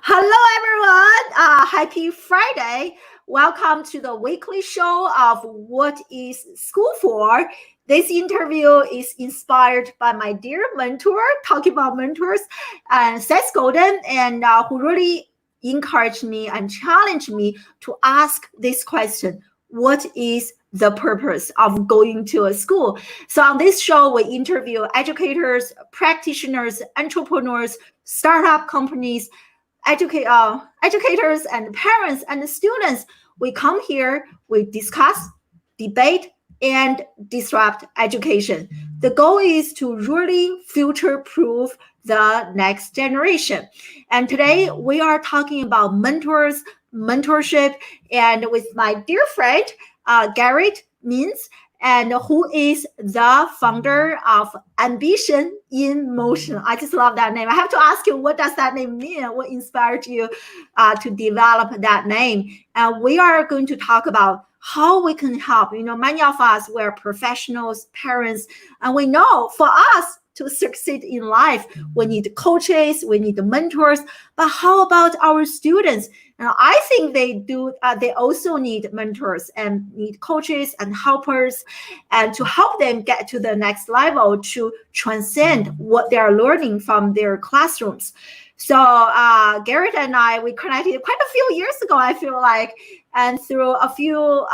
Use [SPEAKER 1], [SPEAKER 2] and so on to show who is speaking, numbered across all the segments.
[SPEAKER 1] Hello, everyone. Happy Friday. Welcome to the weekly show of What is School For? This interview is inspired by my dear mentor, talking about mentors, and Seth Golden, and who really encouraged me and challenged me to ask this question: what is the purpose of going to a school? So on this show, we interview educators, practitioners, entrepreneurs, startup companies, educators and parents and students. We come here, we discuss, debate, and disrupt education. The goal is to really future-proof the next generation. And today we are talking about mentors, mentorship, and with my dear friend, Garrett Mintz, and who is the founder of Ambition in Motion. I just love that name. I have to ask you, what does that name mean? What inspired you to develop that name? And we are going to talk about how we can help. Many of us, we're professionals, parents, and we know for us to succeed in life, we need coaches, we need mentors. But how about our students? And I think they do. They also need mentors and need coaches and helpers, and to help them get to the next level to transcend what they are learning from their classrooms. So Garrett and I, we connected quite a few years ago, I feel like, and through a few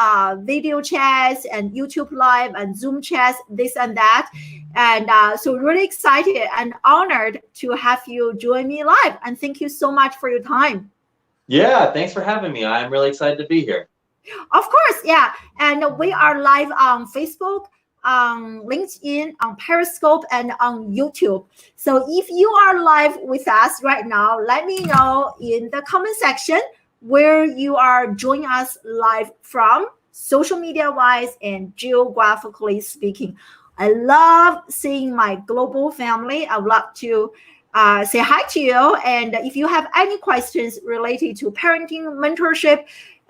[SPEAKER 1] video chats and YouTube Live and Zoom chats, this and that. And so really excited and honored to have you join me live. And thank you so much for your time.
[SPEAKER 2] Yeah, thanks for having me. I'm really excited to be here.
[SPEAKER 1] Of course, yeah. And we are live on Facebook, on LinkedIn, on Periscope, and on YouTube. So if you are live with us right now, let me know in the comment section where you are joining us live from, social media-wise and geographically speaking. I love seeing my global family. I would love to say hi to you. And if you have any questions related to parenting, mentorship,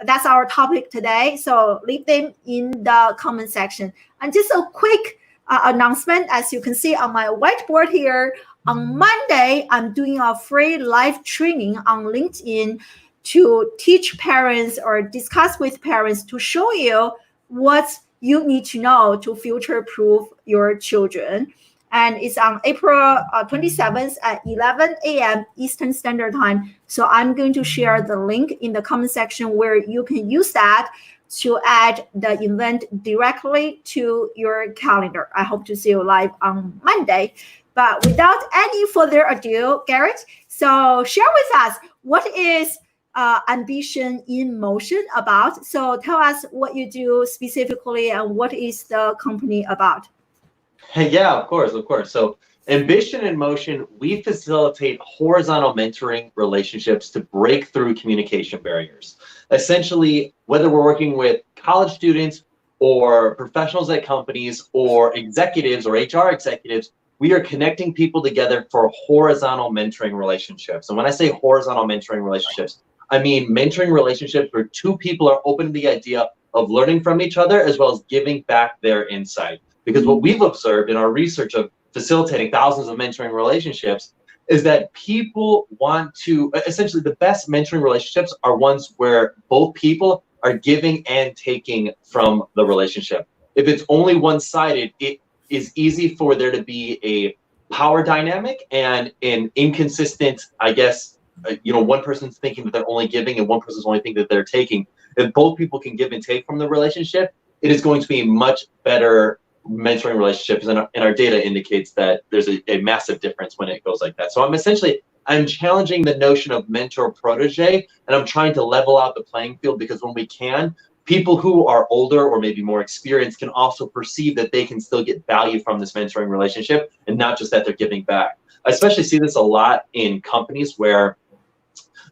[SPEAKER 1] that's our topic today. So leave them in the comment section. And just a quick announcement, as you can see on my whiteboard here, on Monday, I'm doing a free live training on LinkedIn to teach parents or discuss with parents to show you what you need to know to future-proof your children. And it's on April 27th at 11 a.m. Eastern Standard Time. So I'm going to share the link in the comment section where you can use that to add the event directly to your calendar. I hope to see you live on Monday. But without any further ado, Garrett, so share with us, what is Ambition in Motion about? So tell us what you do specifically and what is the company about?
[SPEAKER 2] Yeah, of course. So Ambition in Motion, we facilitate horizontal mentoring relationships to break through communication barriers. Essentially, whether we're working with college students or professionals at companies or executives or HR executives, we are connecting people together for horizontal mentoring relationships. And when I say horizontal mentoring relationships, I mean mentoring relationships where two people are open to the idea of learning from each other as well as giving back their insight. Because what we've observed in our research of facilitating thousands of mentoring relationships is that people want to, essentially the best mentoring relationships are ones where both people are giving and taking from the relationship. If it's only one-sided, it is easy for there to be a power dynamic and an inconsistent, I guess, one person's thinking that they're only giving and one person's only thinking that they're taking. If both people can give and take from the relationship, it is going to be much better mentoring relationships, and our data indicates that there's a massive difference when it goes like that. So I'm challenging the notion of mentor protege, and I'm trying to level out the playing field, because when we can, people who are older or maybe more experienced can also perceive that they can still get value from this mentoring relationship and not just that they're giving back. I especially see this a lot in companies where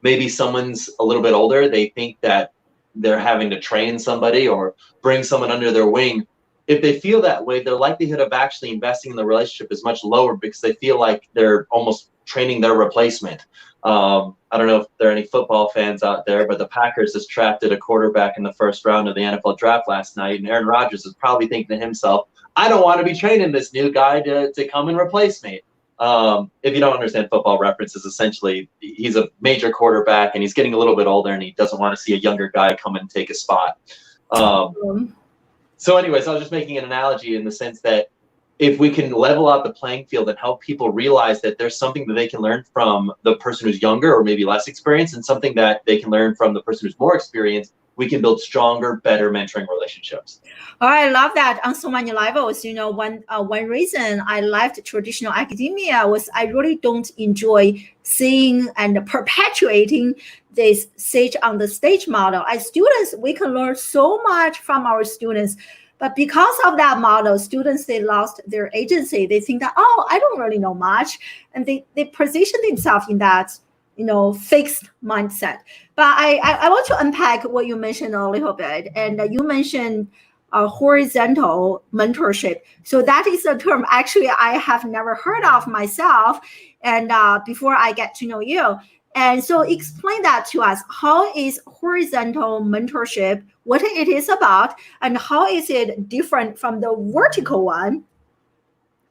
[SPEAKER 2] maybe someone's a little bit older, they think that they're having to train somebody or bring someone under their wing. If they feel that way, their likelihood of actually investing in the relationship is much lower because they feel like they're almost training their replacement. I don't know if there are any football fans out there, but the Packers just drafted a quarterback in the first round of the NFL draft last night, and Aaron Rodgers is probably thinking to himself, I don't want to be training this new guy to come and replace me. If you don't understand football references, essentially he's a major quarterback and he's getting a little bit older and he doesn't want to see a younger guy come and take a spot. So anyways, I was just making an analogy in the sense that if we can level out the playing field and help people realize that there's something that they can learn from the person who's younger or maybe less experienced and something that they can learn from the person who's more experienced, we can build stronger, better mentoring relationships.
[SPEAKER 1] Oh, I love that on so many levels. One reason I left traditional academia was I really don't enjoy seeing and perpetuating this sage on the stage model. As students, we can learn so much from our students. But because of that model, students, they lost their agency. They think that, oh, I don't really know much. And they position themselves in that, fixed mindset. But I want to unpack what you mentioned a little bit. And you mentioned horizontal mentorship. So that is a term actually I have never heard of myself. And before I get to know you. And so explain that to us. How is horizontal mentorship, what it is about, and how is it different from the vertical one?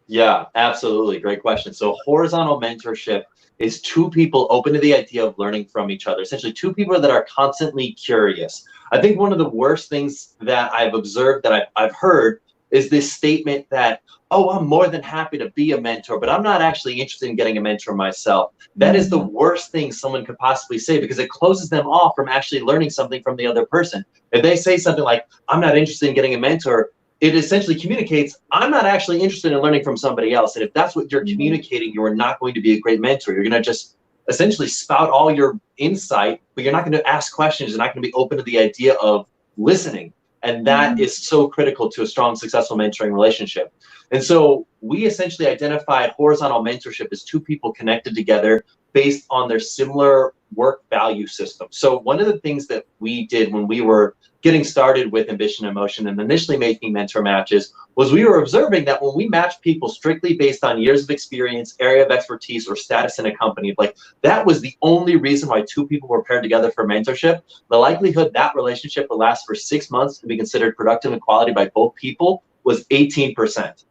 [SPEAKER 2] Yeah, absolutely. Great question. So horizontal mentorship is two people open to the idea of learning from each other, essentially two people that are constantly curious. I think one of the worst things that I've observed, that I've heard, is this statement that, oh, I'm more than happy to be a mentor, but I'm not actually interested in getting a mentor myself. That is the worst thing someone could possibly say, because it closes them off from actually learning something from the other person. If they say something like, I'm not interested in getting a mentor, it essentially communicates, I'm not actually interested in learning from somebody else. And if that's what you're communicating, you are not going to be a great mentor. You're going to just essentially spout all your insight, but you're not going to ask questions. You're not going to be open to the idea of listening. And that is so critical to a strong, successful mentoring relationship. And so we essentially identified horizontal mentorship as two people connected together based on their similar work value system. So one of the things that we did when we were getting started with Ambition and Motion and initially making mentor matches was we were observing that when we matched people strictly based on years of experience, area of expertise, or status in a company, like that was the only reason why two people were paired together for mentorship, the likelihood that relationship would last for 6 months and be considered productive and quality by both people was 18%.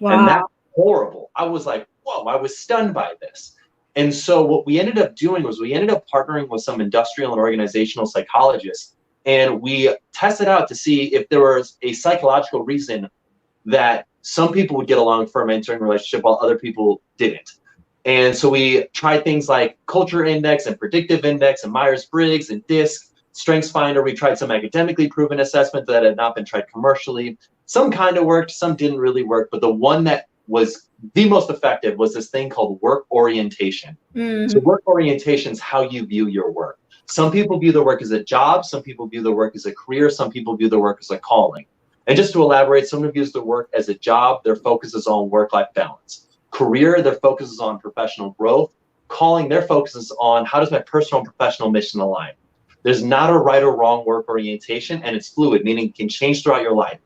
[SPEAKER 2] Wow. And that's horrible. I was like, whoa, I was stunned by this. And so what we ended up doing was we ended up partnering with some industrial and organizational psychologists, and we tested out to see if there was a psychological reason that some people would get along for a mentoring relationship while other people didn't. And so we tried things like culture index and predictive index and Myers-Briggs and DISC, StrengthsFinder. We tried some academically proven assessments that had not been tried commercially. Some kind of worked, some didn't really work, but the one that was the most effective was this thing called work orientation. So work orientation is how you view your work. Some people view the work as a job, some people view the work as a career, some people view the work as a calling. And just to elaborate, someone views the work as a job, their focus is on work-life balance. Career, their focus is on professional growth. Calling, their focus is on how does my personal and professional mission align. There's not a right or wrong work orientation, and it's fluid, meaning it can change throughout your life.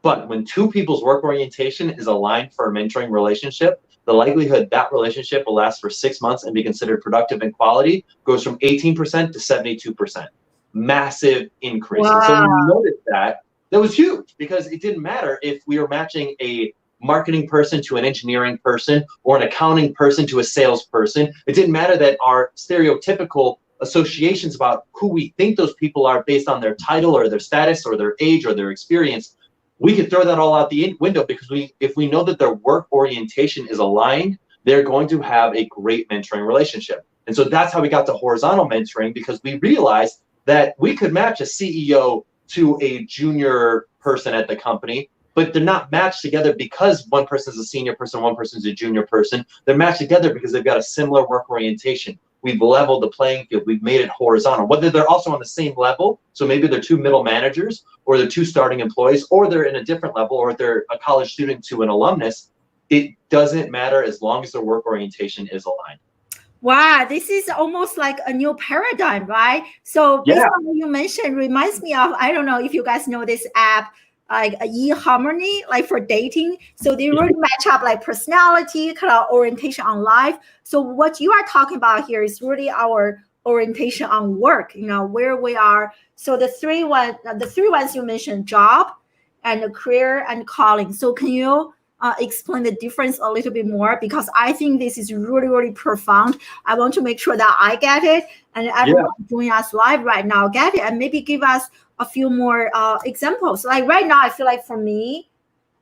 [SPEAKER 2] But when two people's work orientation is aligned for a mentoring relationship, the likelihood that relationship will last for 6 months and be considered productive and quality goes from 18% to 72%. Massive increase. Wow. So when we noticed that was huge, because it didn't matter if we were matching a marketing person to an engineering person or an accounting person to a salesperson. It didn't matter that our stereotypical associations about who we think those people are based on their title or their status or their age or their experience. We could throw that all out the window, because if we know that their work orientation is aligned, they're going to have a great mentoring relationship. And so that's how we got to horizontal mentoring, because we realized that we could match a CEO to a junior person at the company, but they're not matched together because one person is a senior person, one person is a junior person. They're matched together because they've got a similar work orientation. We've leveled the playing field. We've made it horizontal. Whether they're also on the same level, so maybe they're two middle managers, or they're two starting employees, or they're in a different level, or they're a college student to an alumnus, it doesn't matter as long as their work orientation is aligned.
[SPEAKER 1] Wow, this is almost like a new paradigm, right? So based on what you mentioned, reminds me of, I don't know if you guys know this app, like eHarmony, like for dating. So they really match up like personality, kind of orientation on life. So what you are talking about here is really our orientation on work, where we are. So the three ones you mentioned, job and career and calling. So can you explain the difference a little bit more? Because I think this is really, really profound. I want to make sure that I get it and everyone joining us live right now get it, and maybe give us a few more examples. Like right now, I feel like for me,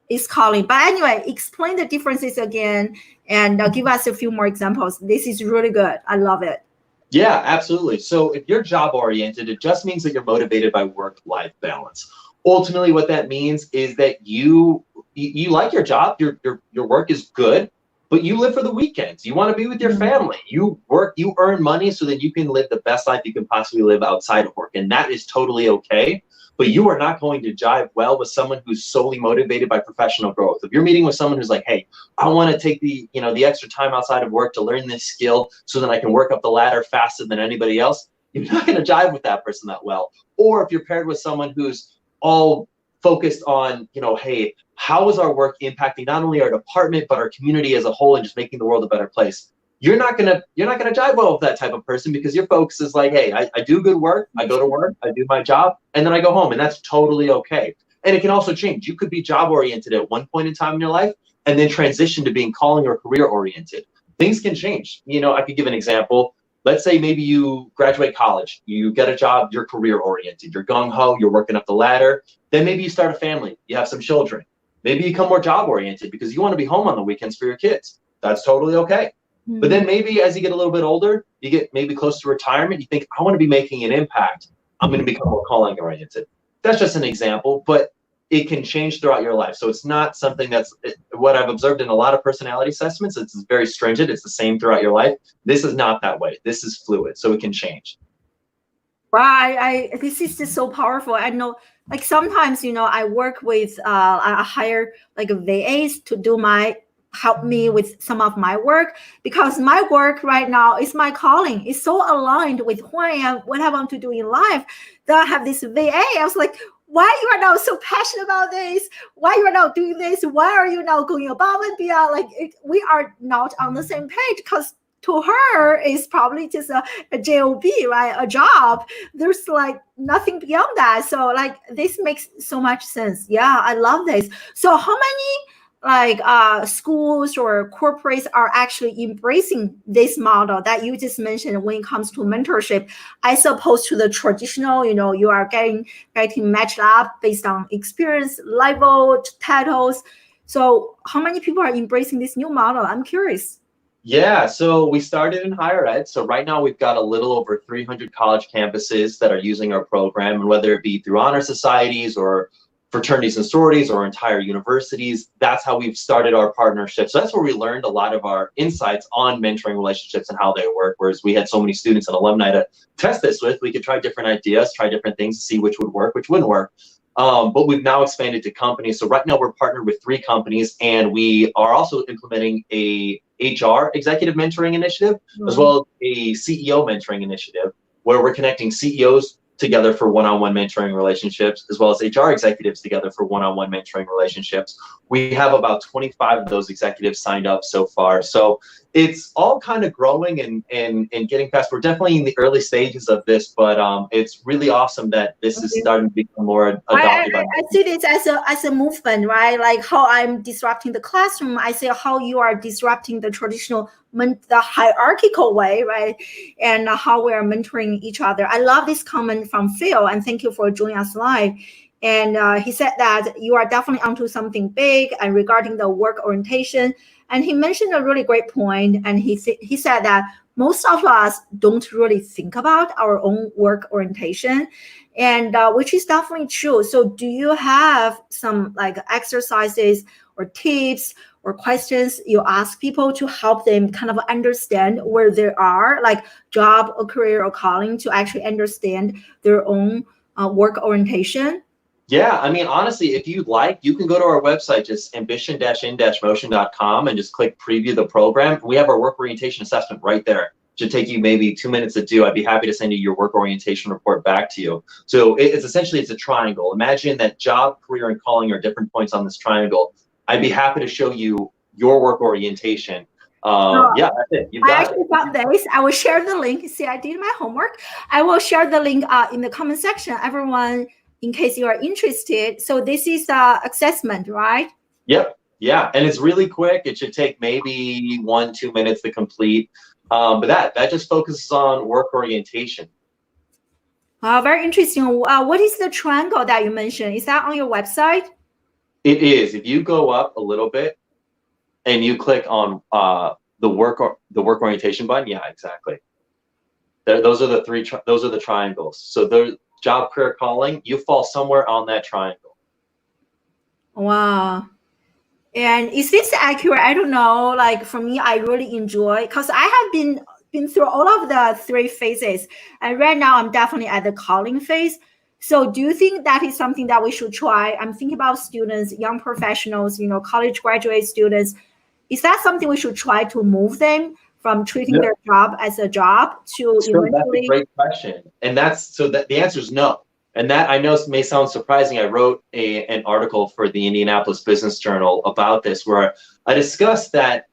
[SPEAKER 1] it's calling. But anyway, explain the differences again and give us a few more examples. This is really good. I love it.
[SPEAKER 2] Yeah, absolutely. So if you're job oriented, it just means that you're motivated by work-life balance. Ultimately, what that means is that you like your job, your work is good, but you live for the weekends. You want to be with your family. You work, you earn money so that you can live the best life you can possibly live outside of work, and that is totally okay. But you are not going to jive well with someone who's solely motivated by professional growth. If you're meeting with someone who's like, hey, I want to take the extra time outside of work to learn this skill so that I can work up the ladder faster than anybody else, you're not going to jive with that person that well. Or if you're paired with someone who's all focused on, hey, how is our work impacting not only our department, but our community as a whole and just making the world a better place, you're not gonna jive well with that type of person, because your focus is like, hey, I do good work, I go to work, I do my job, and then I go home, and that's totally okay. And it can also change. You could be job oriented at one point in time in your life and then transition to being calling or career oriented. Things can change. I could give an example. Let's say maybe you graduate college, you get a job, you're career oriented, you're gung-ho, you're working up the ladder. Then maybe you start a family, you have some children. Maybe you become more job oriented because you want to be home on the weekends for your kids. That's totally okay. But then maybe as you get a little bit older, you get maybe close to retirement, you think, I want to be making an impact. I'm going to become more calling oriented. That's just an example, but it can change throughout your life. So it's not something that's what I've observed in a lot of personality assessments. It's very stringent. It's the same throughout your life. This is not that way. This is fluid, so it can change.
[SPEAKER 1] Wow, this is just so powerful. I know, like sometimes, I work with, I hire like VAs to help me with some of my work, because my work right now is my calling. It's so aligned with who I am, what I want to do in life, that I have this VA. I was like, why you are now so passionate about this? Why you are now doing this? Why are you now going above and beyond? Like we are not on the same page, because to her, it's probably just a job, right? A job. There's like nothing beyond that. So like this makes so much sense. Yeah, I love this. So how many schools or corporates are actually embracing this model that you just mentioned when it comes to mentorship, as opposed to the traditional, you are getting matched up based on experience level, titles. So how many people are embracing this new model? I'm curious.
[SPEAKER 2] Yeah, so we started in higher ed. So right now we've got a little over 300 college campuses that are using our program, and whether it be through honor societies or fraternities and sororities or entire universities, that's how we've started our partnership. So that's where we learned a lot of our insights on mentoring relationships and how they work. Whereas we had so many students and alumni to test this with, we could try different ideas, try different things to see which would work, which wouldn't work. But we've now expanded to companies. So right now we're partnered with 3 companies, and we are also implementing a HR executive mentoring initiative, as well as a CEO mentoring initiative, where we're connecting CEOs together for one-on-one mentoring relationships, as well as HR executives together for one-on-one mentoring relationships. We have about 25 of those executives signed up so far. So it's all kind of growing and getting fast. We're definitely in the early stages of this, but it's really awesome that this is starting to become more adopted.
[SPEAKER 1] I see this as a movement, right? Like how I'm disrupting the classroom, I see how you are disrupting the traditional, the hierarchical way, right? And how we are mentoring each other. I love this comment from Phil, and thank you for joining us live. And he said that you are definitely onto something big and regarding the work orientation. And he mentioned a really great point. And he said that most of us don't really think about our own work orientation, and which is definitely true. So do you have some like exercises or tips or questions you ask people to help them kind of understand where they are, like job or career or calling, to actually understand their own work orientation?
[SPEAKER 2] Yeah, I mean, honestly, if you'd like, you can go to our website, just ambition-in-motion.com, and just click preview the program. We have our work orientation assessment right there. It should take you maybe 2 minutes to do. I'd be happy to send you your work orientation report back to you. So it's essentially a triangle. Imagine that job, career, and calling are different points on this triangle. I'd be happy to show you your work orientation. Yeah, that's it.
[SPEAKER 1] I actually got this. I will share the link. See, I did my homework. I will share the link in the comment section, everyone, in case you are interested. So this is assessment, right?
[SPEAKER 2] Yep. Yeah, and it's really quick. It should take maybe 1-2 minutes to complete. But that just focuses on work orientation.
[SPEAKER 1] Very interesting. What is the triangle that you mentioned? Is that on your website?
[SPEAKER 2] It is. If you go up a little bit and you click on the work orientation button, yeah, exactly. Those are the those are the triangles. So the job, career, calling, you fall somewhere on that triangle.
[SPEAKER 1] Wow. And is this accurate? I don't know. Like for me, I really enjoy, because I have been through all of the 3 phases, and right now I'm definitely at the calling phase. So do you think that is something that we should try? I'm thinking about students, young professionals, college graduate students. Is that something we should try to move them from treating their job as a job to
[SPEAKER 2] So that's a
[SPEAKER 1] eventually?
[SPEAKER 2] great question. And the answer is no. And that, I know, may sound surprising. I wrote an article for the Indianapolis Business Journal about this, where I discussed that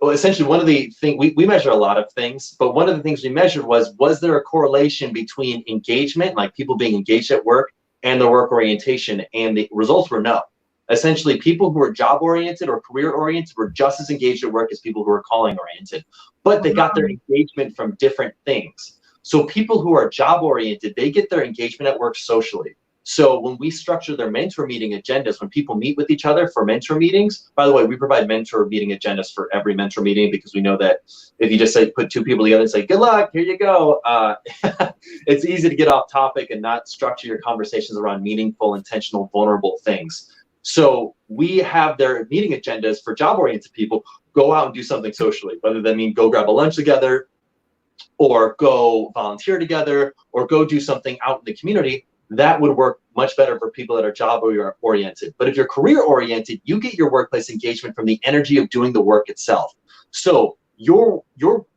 [SPEAKER 2] essentially one of the things, we measure a lot of things, but one of the things we measured was there a correlation between engagement, like people being engaged at work, and their work orientation? And the results were no. Essentially, people who were job oriented or career oriented were just as engaged at work as people who were calling oriented, but they got their engagement from different things. So people who are job oriented, they get their engagement at work socially. So when we structure their mentor meeting agendas, when people meet with each other for mentor meetings, by the way, we provide mentor meeting agendas for every mentor meeting, because we know that if you just say, put 2 people together and say, good luck, here you go, it's easy to get off topic and not structure your conversations around meaningful, intentional, vulnerable things. So we have their meeting agendas for job-oriented people. Go out and do something socially, whether that mean go grab a lunch together, or go volunteer together, or go do something out in the community. That would work much better for people that are job-oriented. But if you're career-oriented, you get your workplace engagement from the energy of doing the work itself. So your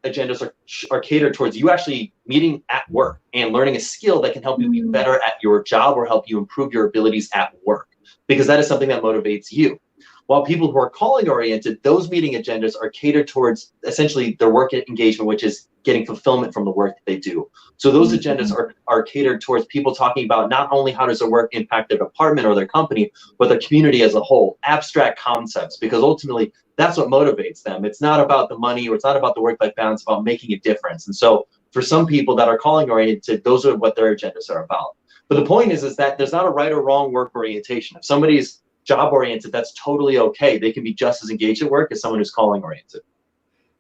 [SPEAKER 2] agendas are catered towards you actually meeting at work and learning a skill that can help you be better at your job, or help you improve your abilities at work, because that is something that motivates you. While people who are calling oriented, those meeting agendas are catered towards essentially their work engagement, which is getting fulfillment from the work that they do. So those agendas are catered towards people talking about not only how does their work impact their department or their company, but their community as a whole, abstract concepts, because ultimately that's what motivates them. It's not about the money, or it's not about the work-life balance, it's about making a difference. And so for some people that are calling oriented, those are what their agendas are about. But the point is that there's not a right or wrong work orientation. If somebody's job oriented, that's totally okay. They can be just as engaged at work as someone who's calling oriented.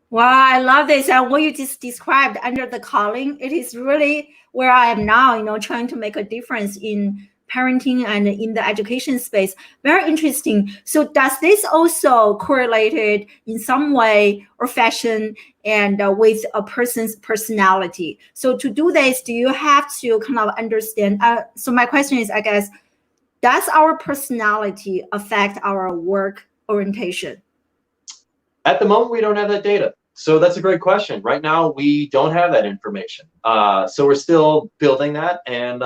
[SPEAKER 1] Wow, I love this. And what you just described under the calling, it is really where I am now, trying to make a difference in parenting and in the education space. Very interesting. So does this also correlated in some way or fashion and with a person's personality? So to do this, do you have to kind of understand? So my question is, I guess, does our personality affect our work orientation?
[SPEAKER 2] At the moment, we don't have that data. So that's a great question. Right now, we don't have that information. So we're still building that. And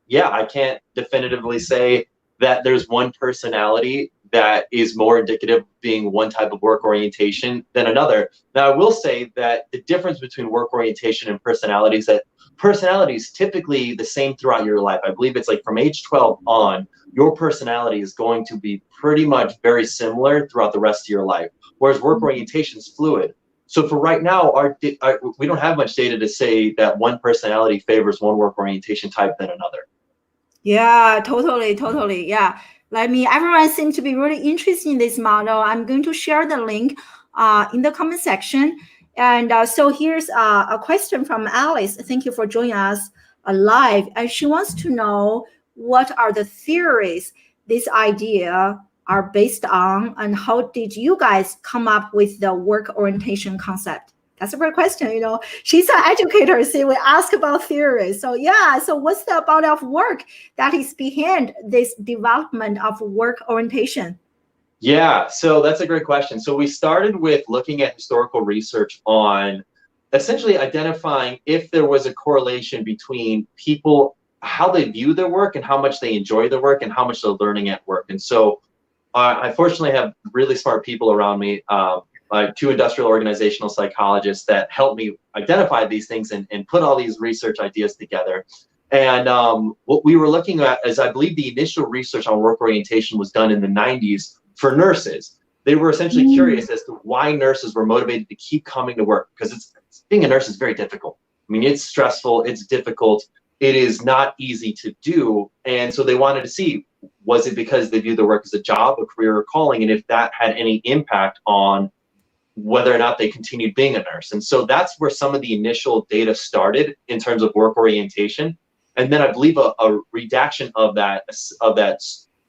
[SPEAKER 2] yeah, I can't definitively say that there's one personality that is more indicative of being one type of work orientation than another. Now, I will say that the difference between work orientation and personality is that personality is typically the same throughout your life. I believe it's like from age 12 on, your personality is going to be pretty much very similar throughout the rest of your life, whereas work orientation is fluid. So for right now, we don't have much data to say that one personality favors one work orientation type than another.
[SPEAKER 1] Yeah, totally. Yeah. Everyone seems to be really interested in this model. I'm going to share the link in the comment section. And so here's a question from Alice. Thank you for joining us live. And she wants to know, what are the theories this idea are based on, and how did you guys come up with the work orientation concept? That's a great question. She's an educator, so we ask about theories. So yeah, so what's the body of work that is behind this development of work orientation?
[SPEAKER 2] Yeah, so that's a great question. So we started with looking at historical research on essentially identifying if there was a correlation between people, how they view their work and how much they enjoy their work and how much they're learning at work. And so I fortunately have really smart people around me, like 2 industrial organizational psychologists that help me identify these things and put all these research ideas together. And what we were looking at is, I believe the initial research on work orientation was done in the 90s for nurses. They were essentially curious as to why nurses were motivated to keep coming to work, because being a nurse is very difficult. I mean, it's stressful, it's difficult, it is not easy to do. And so they wanted to see, was it because they view their work as a job, a career, or calling, and if that had any impact on whether or not they continued being a nurse. And so that's where some of the initial data started in terms of work orientation. And then I believe a redaction of that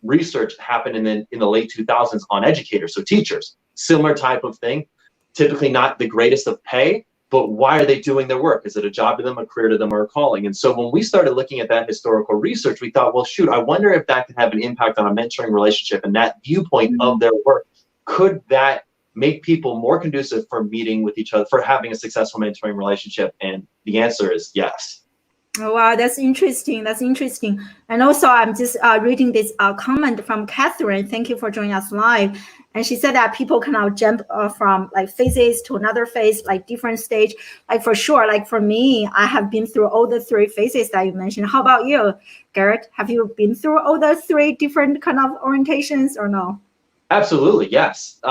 [SPEAKER 2] research happened in the late 2000s on educators, so teachers. Similar type of thing, typically not the greatest of pay, but why are they doing their work? Is it a job to them, a career to them, or a calling? And so when we started looking at that historical research, we thought, well, shoot, I wonder if that could have an impact on a mentoring relationship and that viewpoint of their work. Could that make people more conducive for meeting with each other, for having a successful mentoring relationship? And the answer is yes.
[SPEAKER 1] Oh, wow, that's interesting. That's interesting. And also, I'm just reading this comment from Catherine. Thank you for joining us live. And she said that people can now jump from like phases to another phase, like different stage. Like for sure, like for me, I have been through all the three phases that you mentioned. How about you, Garrett? Have you been through all the three different kind of orientations or no?
[SPEAKER 2] Absolutely, yes.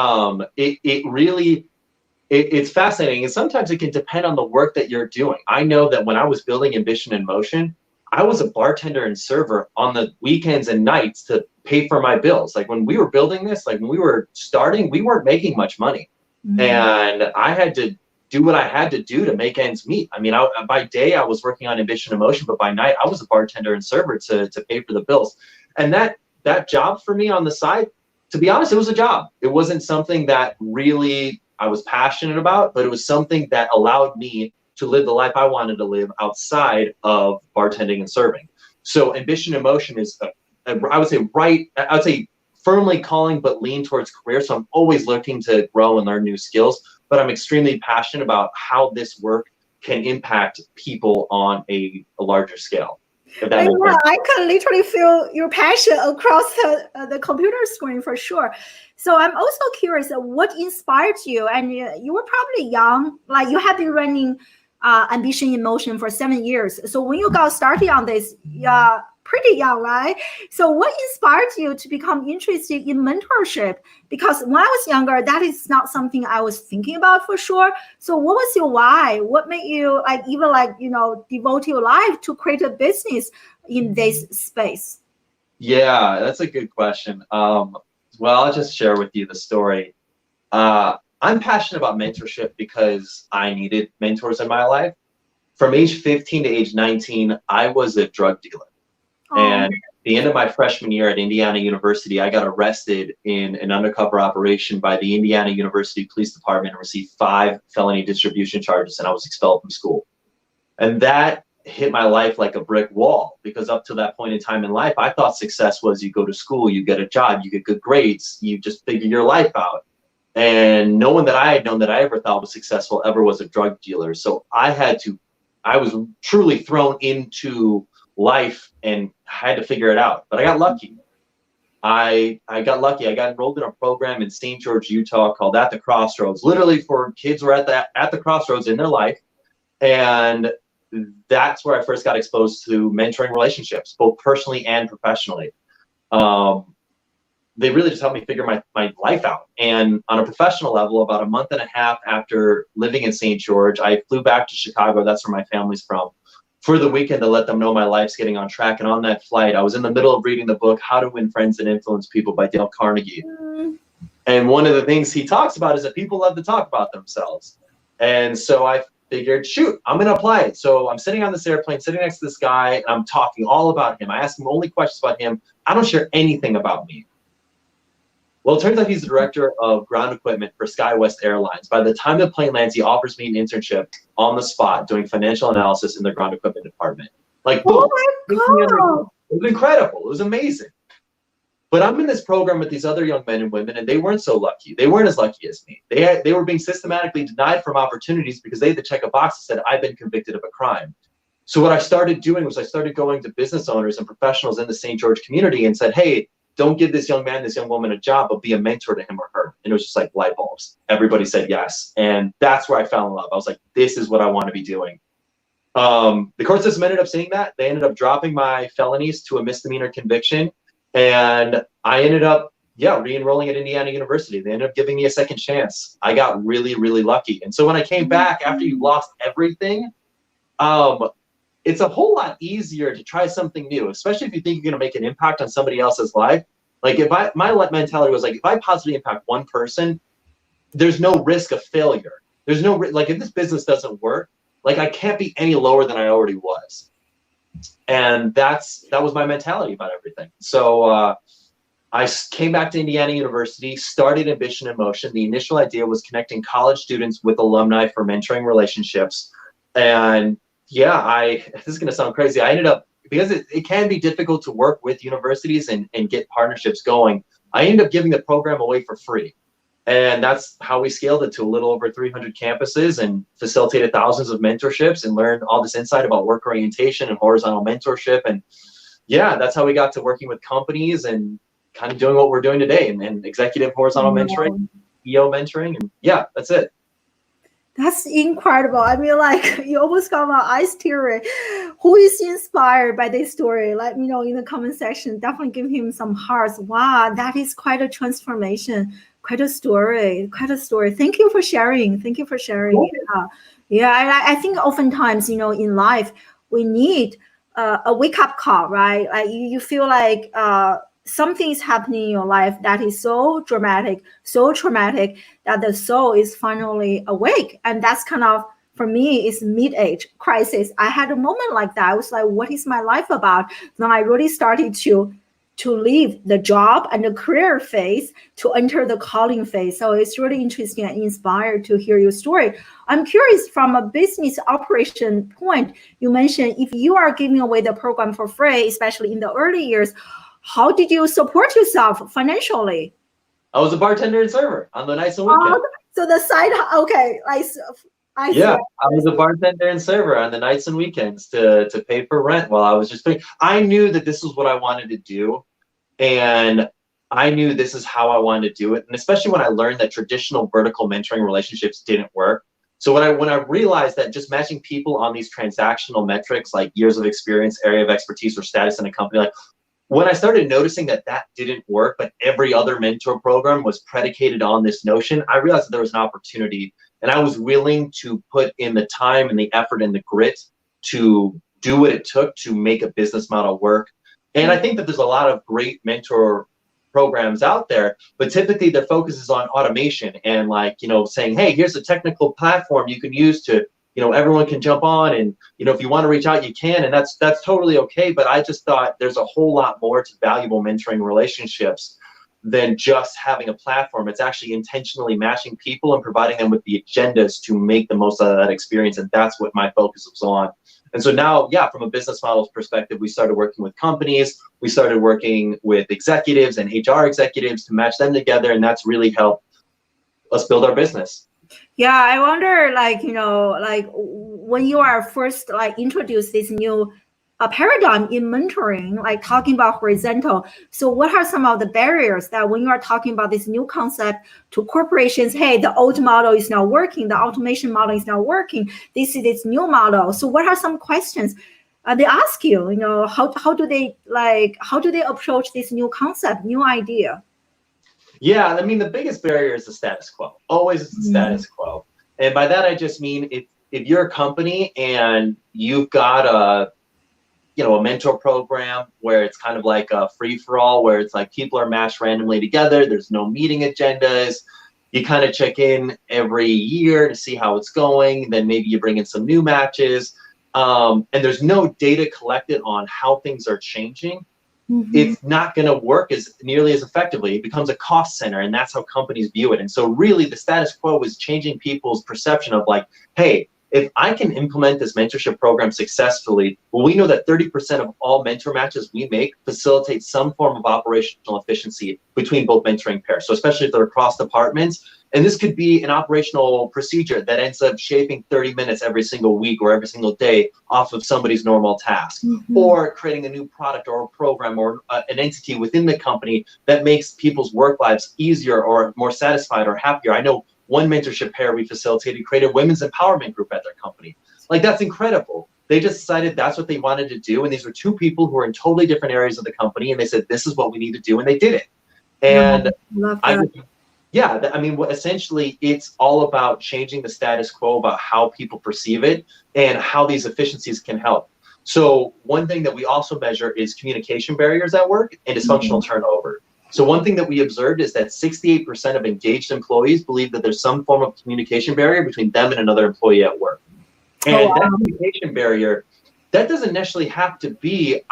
[SPEAKER 2] It's fascinating, and sometimes it can depend on the work that you're doing. I know that when I was building Ambition in Motion, I was a bartender and server on the weekends and nights to pay for my bills. Like when we were building this, like when we were starting, we weren't making much money. And I had to do what I had to do to make ends meet. I mean, by day I was working on Ambition in Motion, but by night I was a bartender and server to pay for the bills. And that job for me on the side, to be honest, it was a job. It wasn't something that really I was passionate about, but it was something that allowed me to live the life I wanted to live outside of bartending and serving. So Ambition in Motion is, I would say firmly calling, but lean towards career. So I'm always looking to grow and learn new skills, but I'm extremely passionate about how this work can impact people on a larger scale.
[SPEAKER 1] I can literally feel your passion across the computer screen for sure. So I'm also curious, what inspired you? And you were probably young, like you have been running Ambition in Motion for 7 years. So when you got started on this, pretty young, right? So what inspired you to become interested in mentorship? Because when I was younger, that is not something I was thinking about for sure. So what was your why? What made you devote your life to create a business in this space?
[SPEAKER 2] Yeah, that's a good question. Well, I'll just share with you the story. I'm passionate about mentorship because I needed mentors in my life. From age 15 to age 19, I was a drug dealer. And at the end of my freshman year at Indiana University, I got arrested in an undercover operation by the Indiana University Police Department and received 5 felony distribution charges, and I was expelled from school. And that hit my life like a brick wall, because up to that point in time in life, I thought success was you go to school, you get a job, you get good grades, you just figure your life out. And no one that I had known that I ever thought was successful ever was a drug dealer. So I was truly thrown into life and had to figure it out. But I got lucky. I got lucky. I got enrolled in a program in St. George, Utah called At the Crossroads, literally for kids who are at the crossroads in their life. And that's where I first got exposed to mentoring relationships, both personally and professionally. They really just helped me figure my life out. And on a professional level, about a month and a half after living in St. George, I flew back to Chicago. That's where my family's from, for the weekend to let them know my life's getting on track. And on that flight, I was in the middle of reading the book, How to Win Friends and Influence People by Dale Carnegie. And one of the things he talks about is that people love to talk about themselves. And so I figured, shoot, I'm going to apply it. So I'm sitting on this airplane, sitting next to this guy, and I'm talking all about him. I ask him only questions about him. I don't share anything about me. Well, it turns out he's the director of ground equipment for SkyWest Airlines. By the time the plane lands, he offers me an internship on the spot doing financial analysis in the ground equipment department. Like, boom.
[SPEAKER 1] Oh my God.
[SPEAKER 2] It was incredible. It was amazing. But I'm in this program with these other young men and women, and they weren't so lucky. They weren't as lucky as me. They were being systematically denied from opportunities because they had to check a box that said, I've been convicted of a crime. So what I started doing was I started going to business owners and professionals in the St. George community and said, hey, don't give this young man, this young woman a job, but be a mentor to him or her. And it was just like light bulbs. Everybody said yes. And that's where I fell in love. I was like, this is what I want to be doing. The court system ended up seeing that. They ended up dropping my felonies to a misdemeanor conviction. And I ended up yeah, re-enrolling at Indiana University. They ended up giving me a second chance. I got really, really lucky. And so when I came back after you've lost everything, it's a whole lot easier to try something new, especially if you think you're going to make an impact on somebody else's life. Like my mentality was like, if I positively impact one person, there's no risk of failure. There's no, like if this business doesn't work, like I can't be any lower than I already was. And that was my mentality about everything. So I came back to Indiana University, started Ambition in Motion. The initial idea was connecting college students with alumni for mentoring relationships. And yeah, this is going to sound crazy. I ended up, because it can be difficult to work with universities and get partnerships going, I ended up giving the program away for free. And that's how we scaled it to a little over 300 campuses and facilitated thousands of mentorships and learned all this insight about work orientation and horizontal mentorship. And yeah, that's how we got to working with companies and kind of doing what we're doing today, and executive horizontal mentoring, EO mentoring, and yeah, that's it.
[SPEAKER 1] That's incredible. I mean, like, you almost got my eyes tearing. Who is inspired by this story? Let me know in the comment section. Definitely give him some hearts. Wow, that is quite a transformation. Quite a story. Thank you for sharing. Yeah, I think oftentimes, in life, we need a wake-up call, right? Like you feel like something is happening in your life that is so dramatic, so traumatic, that the soul is finally awake. And that's kind of, for me, is mid-age crisis. I had a moment like that. I was like, what is my life about? Then I really started to leave the job and the career phase to enter the calling phase. So it's really interesting and inspired to hear your story. I'm curious, from a business operation point, you mentioned if you are giving away the program for free, especially in the early years, how did you support yourself financially?
[SPEAKER 2] I was a bartender and server on the nights and weekends.
[SPEAKER 1] So the side, okay, I
[SPEAKER 2] was a bartender and server on the nights and weekends to pay for rent while I was just paying. I knew that this was what I wanted to do, and I knew this is how I wanted to do it. And especially when I learned that traditional vertical mentoring relationships didn't work. So when I realized that just matching people on these transactional metrics, like years of experience, area of expertise, or status in a company, like when I started noticing that didn't work, but every other mentor program was predicated on this notion, I realized that there was an opportunity, and I was willing to put in the time and the effort and the grit to do what it took to make a business model work. And I think that there's a lot of great mentor programs out there, but typically their focus is on automation and saying, hey, here's a technical platform you can use to, everyone can jump on, and, if you want to reach out, you can, and that's totally okay. But I just thought there's a whole lot more to valuable mentoring relationships than just having a platform. It's actually intentionally matching people and providing them with the agendas to make the most out of that experience. And that's what my focus was on. And so now, yeah, from a business models perspective, we started working with companies. We started working with executives and HR executives to match them together. And that's really helped us build our business.
[SPEAKER 1] Yeah, I wonder, when you are first introduced this new paradigm in mentoring, talking about horizontal. So what are some of the barriers that when you are talking about this new concept to corporations, hey, the old model is not working, the automation model is not working, this is this new model. So what are some questions they ask you, how do they approach this new concept, new idea?
[SPEAKER 2] Yeah, I mean, the biggest barrier is the status quo. Always is the status quo. And by that, I just mean if you're a company and you've got a mentor program where it's kind of like a free-for-all, where it's like people are matched randomly together, there's no meeting agendas, you kind of check in every year to see how it's going, then maybe you bring in some new matches, and there's no data collected on how things are changing, it's not going to work as nearly as effectively. It becomes a cost center, and that's how companies view it. And so really the status quo is changing people's perception of hey, if I can implement this mentorship program successfully, well, we know that 30% of all mentor matches we make facilitate some form of operational efficiency between both mentoring pairs. So especially if they're across departments, and this could be an operational procedure that ends up shaving 30 minutes every single week or every single day off of somebody's normal task, or creating a new product or a program or an entity within the company that makes people's work lives easier or more satisfied or happier. I know one mentorship pair we facilitated created a women's empowerment group at their company. That's incredible. They just decided that's what they wanted to do. And these were two people who were in totally different areas of the company. And they said, this is what we need to do. And they did it. And
[SPEAKER 1] love
[SPEAKER 2] I
[SPEAKER 1] that.
[SPEAKER 2] would, yeah, I mean, essentially, it's all about changing the status quo about how people perceive it and how these efficiencies can help. So one thing that we also measure is communication barriers at work and dysfunctional turnover. So one thing that we observed is that 68% of engaged employees believe that there's some form of communication barrier between them and another employee at work. And that communication barrier, that doesn't necessarily have to be,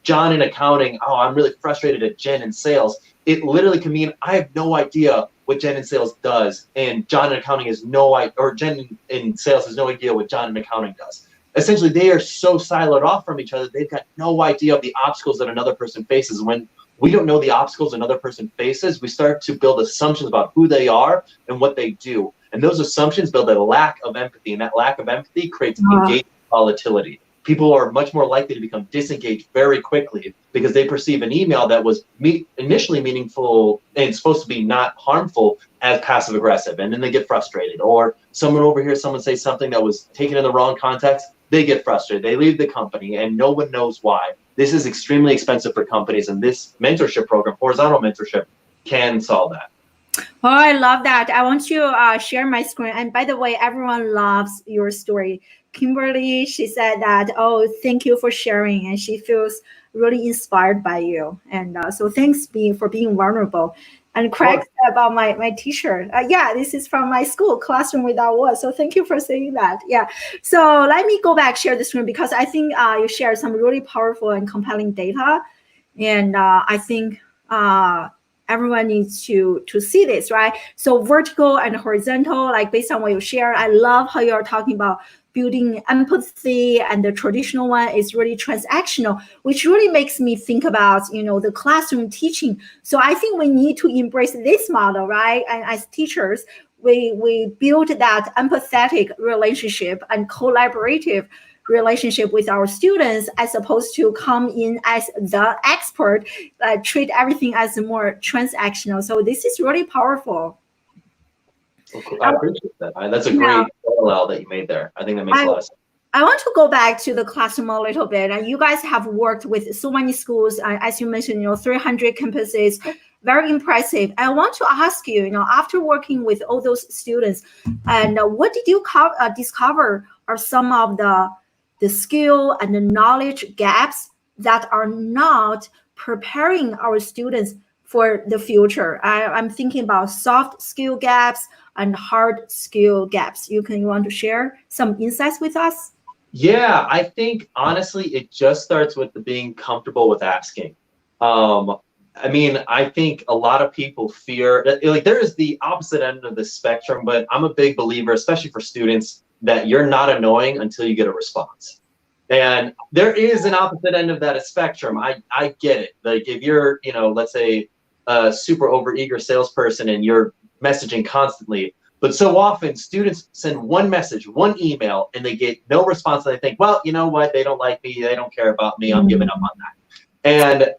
[SPEAKER 2] John in accounting, oh, I'm really frustrated at Jen in sales. It literally can mean I have no idea what Jen in sales does, and John in accounting has no idea, or Jen in sales has no idea what John in accounting does. Essentially, they are so siloed off from each other, they've got no idea of the obstacles that another person faces. When we don't know the obstacles another person faces, we start to build assumptions about who they are and what they do. And those assumptions build a lack of empathy, and that lack of empathy creates engagement volatility. People are much more likely to become disengaged very quickly because they perceive an email that was initially meaningful and supposed to be not harmful as passive aggressive, and then they get frustrated. Or someone overhears someone say something that was taken in the wrong context, they get frustrated, they leave the company, and no one knows why. This is extremely expensive for companies, and this mentorship program, horizontal mentorship, can solve that.
[SPEAKER 1] Oh, I love that. I want to share my screen. And by the way, everyone loves your story. Kimberly, she said that, oh, thank you for sharing. And she feels really inspired by you. And so thanks for being vulnerable. And Craig said about my t-shirt. Yeah, this is from my school, Classroom Without Walls. So thank you for saying that. Yeah. So let me go back, share the screen, because I think you shared some really powerful and compelling data. And I think everyone needs to see this, right? So vertical and horizontal, like based on what you share, I love how you're talking about building empathy, and the traditional one is really transactional, which really makes me think about, the classroom teaching. So I think we need to embrace this model, right? And as teachers, we build that empathetic relationship and collaborative relationship with our students, as opposed to come in as the expert, treat everything as more transactional. So this is really powerful.
[SPEAKER 2] I appreciate that. That's a great parallel that you made there. I think that makes a lot of sense.
[SPEAKER 1] I want to go back to the classroom a little bit. And you guys have worked with so many schools, as you mentioned, 300 campuses, very impressive. I want to ask you, after working with all those students, and what did you discover are some of the skill and the knowledge gaps that are not preparing our students for the future? I'm thinking about soft skill gaps and hard skill gaps. You want to share some insights with us?
[SPEAKER 2] Yeah, I think honestly, it just starts with being comfortable with asking. I think a lot of people fear, like there is the opposite end of the spectrum, but I'm a big believer, especially for students, that you're not annoying until you get a response. And there is an opposite end of that spectrum. I get it. Like if you're, let's say a super overeager salesperson and you're messaging constantly, but so often students send one message, one email, and they get no response. And they think, well, you know what? They don't like me. They don't care about me. I'm giving up on that. And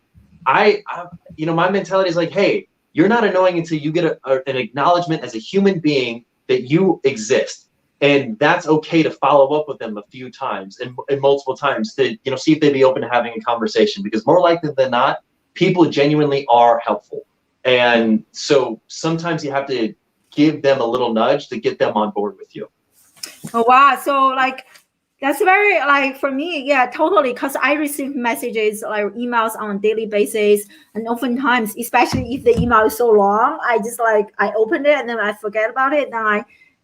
[SPEAKER 2] my mentality is like, hey, you're not annoying until you get an acknowledgement as a human being that you exist. And that's okay to follow up with them a few times and multiple times to, see if they'd be open to having a conversation, because more likely than not, people genuinely are helpful. And so sometimes you have to give them a little nudge to get them on board with you.
[SPEAKER 1] Oh, wow. So that's very, for me, yeah, totally. Because I receive messages, like emails on a daily basis. And oftentimes, especially if the email is so long, I just I open it and then I forget about it.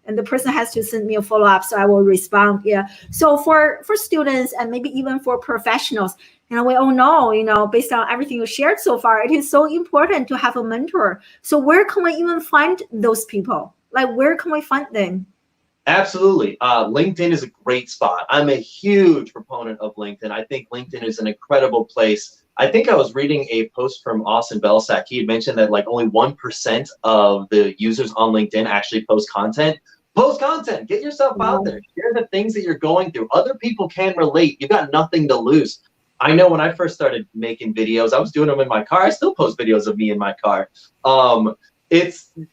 [SPEAKER 1] And the person has to send me a follow-up, so I will respond. Yeah. So for students and maybe even for professionals, we all know, based on everything you shared so far, it is so important to have a mentor. So where can we even find those people? Where can we find them?
[SPEAKER 2] Absolutely. LinkedIn is a great spot. I'm a huge proponent of LinkedIn. I think LinkedIn is an incredible place. I think I was reading a post from Austin Belsack. He had mentioned that only 1% of the users on LinkedIn actually post content. Post content. Get yourself out there. Share the things that you're going through. Other people can relate. You've got nothing to lose. I know when I first started making videos, I was doing them in my car. I still post videos of me in my car.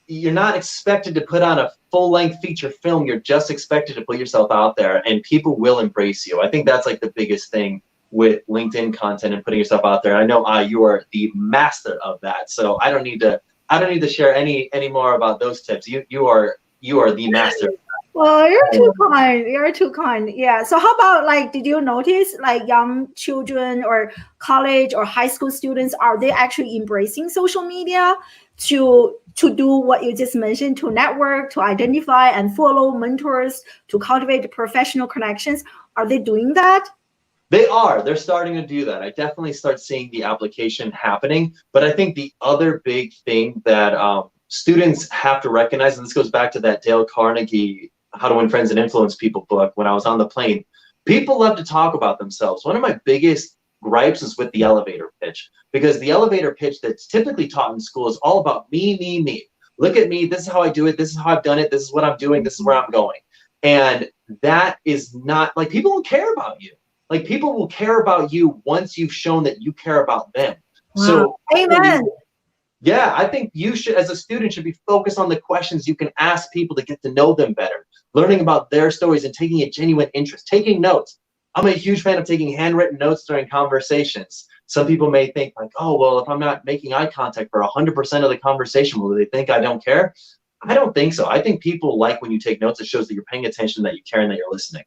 [SPEAKER 2] You're not expected to put on a full-length feature film. You're just expected to put yourself out there, and people will embrace you. I think that's the biggest thing with LinkedIn content and putting yourself out there. I know you are the master of that, so I don't need to share any more about those tips. You are the master.
[SPEAKER 1] Well, you're too kind. You're too kind. Yeah. So how about like, did you notice like young children or college or high school students, are they actually embracing social media to do what you just mentioned, to network, to identify and follow mentors, to cultivate professional connections? Are they doing that?
[SPEAKER 2] They're starting to do that. I definitely start seeing the application happening. But I think the other big thing that students have to recognize, and this goes back to that Dale Carnegie How to Win Friends and Influence People book when I was on the plane, people love to talk about themselves. One of my biggest gripes is with the elevator pitch, because the elevator pitch that's typically taught in school is all about me, me, me. Look at me. This is how I do it. This is how I've done it. This is what I'm doing. This is where I'm going. And that is not, like, people don't care about you. Like, people will care about you once you've shown that you care about them.
[SPEAKER 1] Wow.
[SPEAKER 2] So,
[SPEAKER 1] amen.
[SPEAKER 2] Yeah, I think you should, as a student, should be focused on the questions you can ask people to get to know them better, learning about their stories and taking a genuine interest, taking notes. I'm a huge fan of taking handwritten notes during conversations. Some people may think like, oh, well, if I'm not making eye contact for 100% of the conversation, will they think I don't care? I don't think so. I think people like when you take notes. It shows that you're paying attention, that you care, and that you're listening.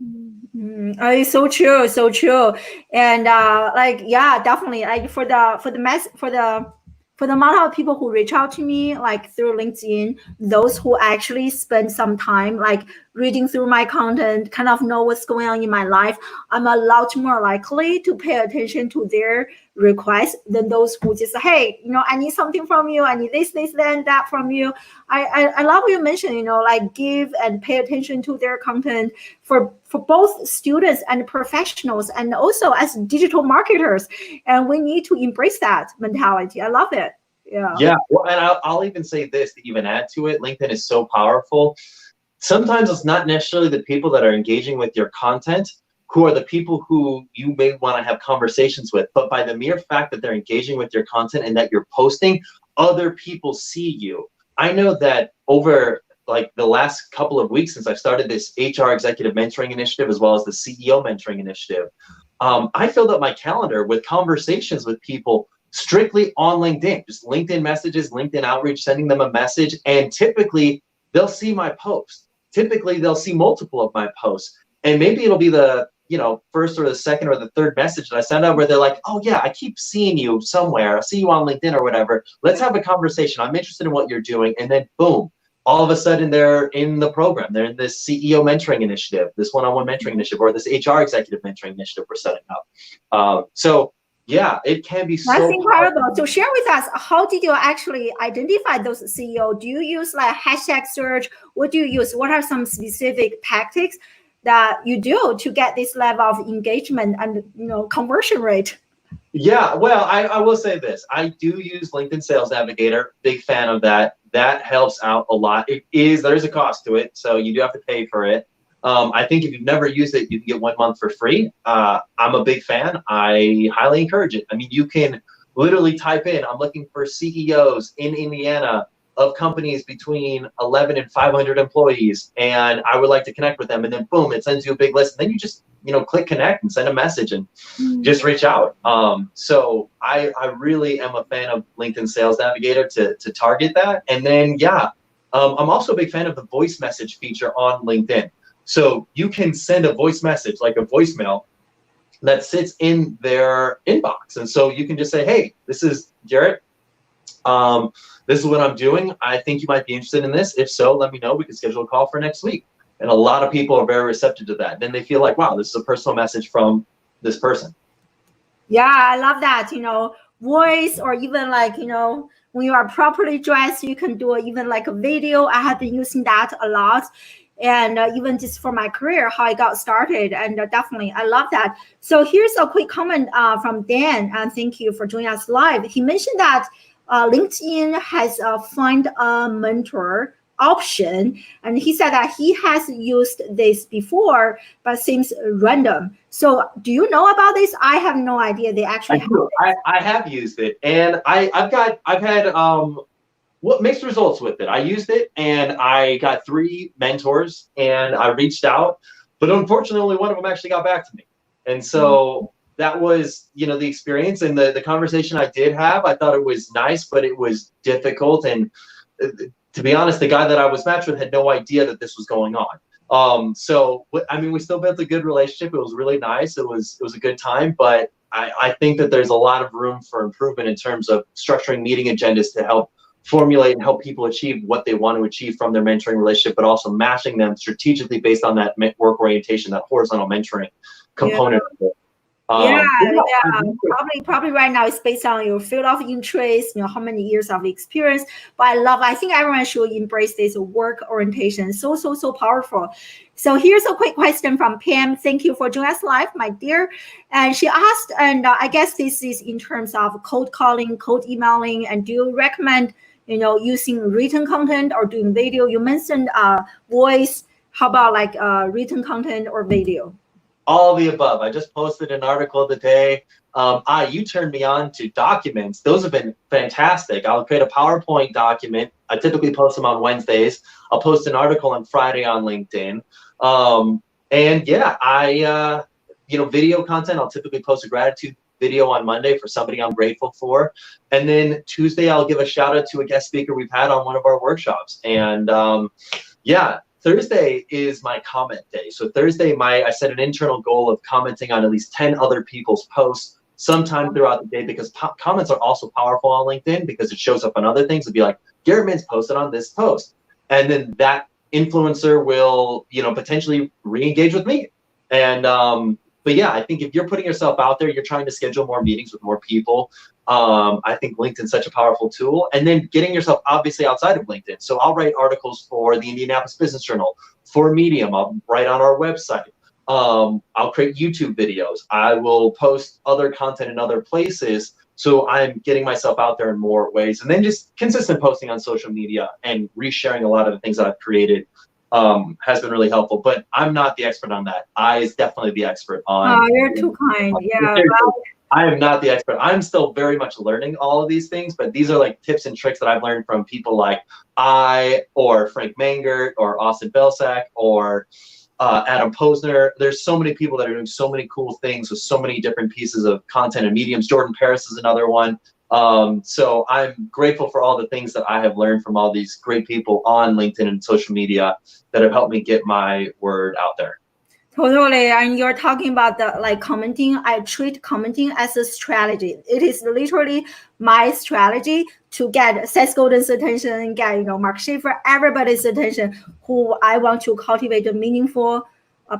[SPEAKER 1] It's so true, so true. And like, yeah, definitely. Like for the amount of people who reach out to me, like through LinkedIn, those who actually spend some time like reading through my content, kind of know what's going on in my life, I'm a lot more likely to pay attention to their requests than those who just, hey, I need something from you. I need this, then that from you. I love what you mentioned, like give and pay attention to their content for both students and professionals, and also as digital marketers. And we need to embrace that mentality. I love it.
[SPEAKER 2] Yeah. Well, and I'll even say this to even add to it. LinkedIn is so powerful. Sometimes it's not necessarily the people that are engaging with your content who are the people who you may want to have conversations with, but by the mere fact that they're engaging with your content and that you're posting, other people see you. I know that over like the last couple of weeks since I started this HR executive mentoring initiative, as well as the CEO mentoring initiative, I filled up my calendar with conversations with people strictly on LinkedIn, just LinkedIn messages, LinkedIn outreach, sending them a message. And typically they'll see my post. Typically they'll see multiple of my posts, and maybe it'll be the first or the second or the third message that I send out where they're like, oh yeah, I keep seeing you somewhere. I see you on LinkedIn or whatever. Let's have a conversation. I'm interested in what you're doing. And then boom, all of a sudden they're in the program. They're in this CEO mentoring initiative, this one-on-one mentoring initiative, or this HR executive mentoring initiative we're setting up. So yeah, it can be so
[SPEAKER 1] That's incredible. So share with us, how did you actually identify those CEO? Do you use like hashtag search? What do you use? What are some specific tactics that you do to get this level of engagement and conversion rate?
[SPEAKER 2] Yeah, well, I will say this. I do use LinkedIn Sales Navigator. Big fan of that. That helps out a lot. There's a cost to it, so you do have to pay for it. I think if you've never used it, you can get 1 month for free. I'm a big fan. I highly encourage it. I mean, you can literally type in, I'm looking for CEOs in Indiana of companies between 11 and 500 employees, and I would like to connect with them. And then boom, it sends you a big list. And then you just, click connect and send a message and just reach out. So I really am a fan of LinkedIn Sales Navigator to target that. And then, I'm also a big fan of the voice message feature on LinkedIn. So you can send a voice message, like a voicemail, that sits in their inbox. And so you can just say, hey, this is Garrett. This is what I'm doing. I think you might be interested in this. If so, let me know. We can schedule a call for next week. And a lot of people are very receptive to that. Then they feel like, wow, this is a personal message from this person.
[SPEAKER 1] Yeah, I love that. Voice, or even like, when you are properly dressed, you can do even like a video. I have been using that a lot. And even just for my career, how I got started. And definitely, I love that. So here's a quick comment from Dan. And thank you for joining us live. He mentioned that LinkedIn has a find a mentor option. And he said that he has used this before, but seems random. So do you know about this? I have no idea they actually have it.
[SPEAKER 2] I have used it. And I've had mixed results with it. I used it and I got 3 mentors and I reached out, but unfortunately only one of them actually got back to me. And so that was, the experience, and the conversation I did have. I thought it was nice, but it was difficult. And to be honest, the guy that I was matched with had no idea that this was going on. So, I mean, we still built a good relationship. It was really nice. It was a good time, but I think that there's a lot of room for improvement in terms of structuring meeting agendas to help formulate and help people achieve what they want to achieve from their mentoring relationship, but also matching them strategically based on that work orientation, that horizontal mentoring component of it.
[SPEAKER 1] Probably right now it's based on your field of interest, how many years of experience. But I think everyone should embrace this work orientation. So powerful. So here's a quick question from Pam. Thank you for joining us live, my dear. And she asked, and I guess this is in terms of cold calling, cold emailing, and do you recommend, using written content or doing video? You mentioned voice. How about like written content or video?
[SPEAKER 2] All the above. I just posted an article today. You turned me on to documents. Those have been fantastic. I'll create a PowerPoint document. I typically post them on Wednesdays. I'll post an article on Friday on LinkedIn. And yeah, video content. I'll typically post a gratitude video on Monday for somebody I'm grateful for. And then Tuesday, I'll give a shout out to a guest speaker we've had on one of our workshops. And yeah, Thursday is my comment day. So Thursday, I set an internal goal of commenting on at least 10 other people's posts sometime throughout the day, because comments are also powerful on LinkedIn because it shows up on other things. It'd be like, Garrett Mintz posted on this post. And then that influencer will, potentially re-engage with me. And, but yeah, I think if you're putting yourself out there, you're trying to schedule more meetings with more people. I think LinkedIn's such a powerful tool. And then getting yourself obviously outside of LinkedIn. So I'll write articles for the Indianapolis Business Journal, for Medium. I'll write on our website. I'll create YouTube videos. I will post other content in other places. So I'm getting myself out there in more ways. And then just consistent posting on social media and resharing a lot of the things that I've created has been really helpful. But I'm not the expert on that. I is definitely the expert on.
[SPEAKER 1] Oh, you're too kind. Yeah.
[SPEAKER 2] I am not the expert. I'm still very much learning all of these things, but these are like tips and tricks that I've learned from people like or Frank Mangert or Austin Belsack or Adam Posner. There's so many people that are doing so many cool things with so many different pieces of content and mediums. Jordan Paris is another one. So I'm grateful for all the things that I have learned from all these great people on LinkedIn and social media that have helped me get my word out there.
[SPEAKER 1] Totally. And you're talking about the commenting. I treat commenting as a strategy. It is literally my strategy to get Seth Godin's attention, get Mark Schaefer, everybody's attention who I want to cultivate a meaningful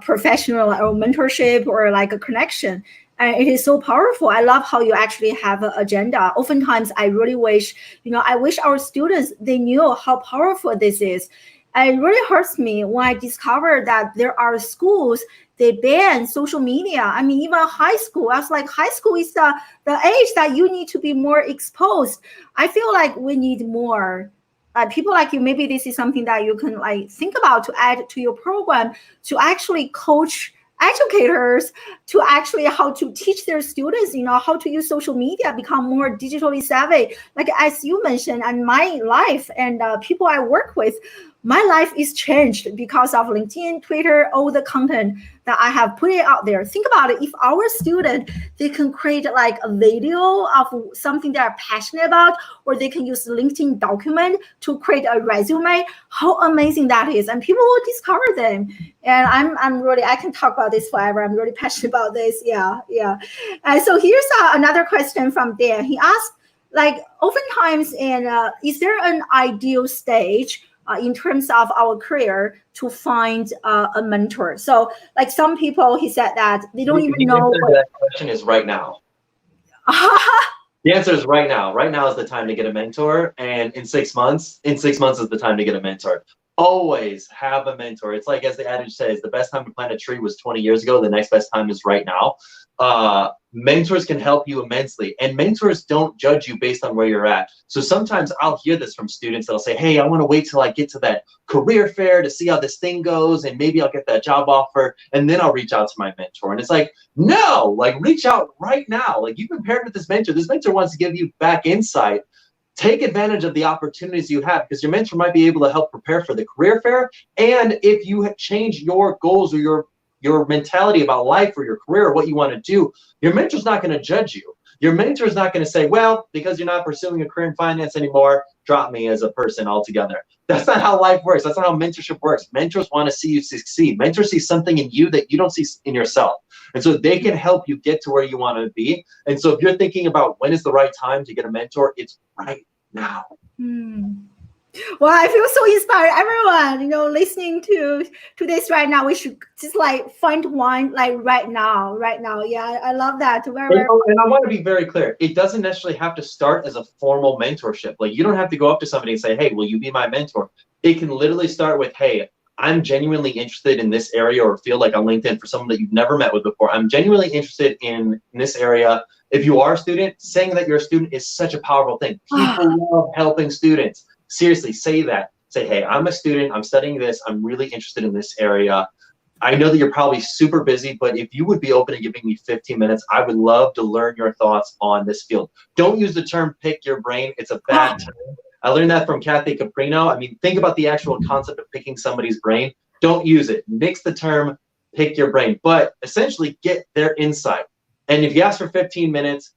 [SPEAKER 1] professional or mentorship or like a connection. And it is so powerful. I love how you actually have an agenda. Oftentimes, I really wish, I wish our students, they knew how powerful this is. And it really hurts me when I discover that there are schools, they ban social media. I mean, even high school, I was like, high school is the age that you need to be more exposed. I feel like we need more people like you. Maybe this is something that you can think about to add to your program, to actually coach educators to actually how to teach their students, how to use social media, become more digitally savvy. Like as you mentioned, and my life and people I work with, my life is changed because of LinkedIn, Twitter, all the content that I have put it out there. Think about it. If our student, they can create like a video of something they're passionate about, or they can use LinkedIn document to create a resume, how amazing that is. And people will discover them. And I'm really, I can talk about this forever. I'm really passionate about this. Yeah. And so here's another question from Dan. He asked, oftentimes, is there an ideal stage in terms of our career to find a mentor? So some people, he said that they don't even know.
[SPEAKER 2] That question is right now. The answer is right now. Right now is the time to get a mentor. And in 6 months is the time to get a mentor. Always have a mentor. It's like, as the adage says, the best time to plant a tree was 20 years ago. The next best time is right now. Mentors can help you immensely, and mentors don't judge you based on where you're at. So sometimes I'll hear this from students that'll say, hey, I want to wait till I get to that career fair to see how this thing goes, and maybe I'll get that job offer, and then I'll reach out to my mentor. And it's like, no, reach out right now. You've been paired with this mentor. This mentor wants to give you back insight. Take advantage of the opportunities you have, because your mentor might be able to help prepare for the career fair. And if you change your goals or your your mentality about life or your career or what you want to do, your mentor's not going to judge you. Your mentor is not going to say, well, because you're not pursuing a career in finance anymore, drop me as a person altogether. That's not how life works. That's not how mentorship works. Mentors want to see you succeed. Mentors see something in you that you don't see in yourself. And so they can help you get to where you want to be. And so if you're thinking about when is the right time to get a mentor, it's right now.
[SPEAKER 1] Well, I feel so inspired. Everyone, listening to this right now, we should just like find one like right now. Yeah, I love that.
[SPEAKER 2] And I want to be very clear. It doesn't necessarily have to start as a formal mentorship. Like, you don't have to go up to somebody and say, hey, will you be my mentor? It can literally start with, hey, I'm genuinely interested in this area or field, like on LinkedIn, for someone that you've never met with before. I'm genuinely interested in this area. If you are a student, saying that you're a student is such a powerful thing. People love helping students. Seriously, say that. Say, hey, I'm a student. I'm studying this. I'm really interested in this area. I know that you're probably super busy, but if you would be open to giving me 15 minutes, I would love to learn your thoughts on this field. Don't use the term pick your brain. It's a bad term. I learned that from Kathy Caprino. I mean, think about the actual concept of picking somebody's brain. Don't use it. Mix the term pick your brain, but essentially get their insight. And if you ask for 15 minutes,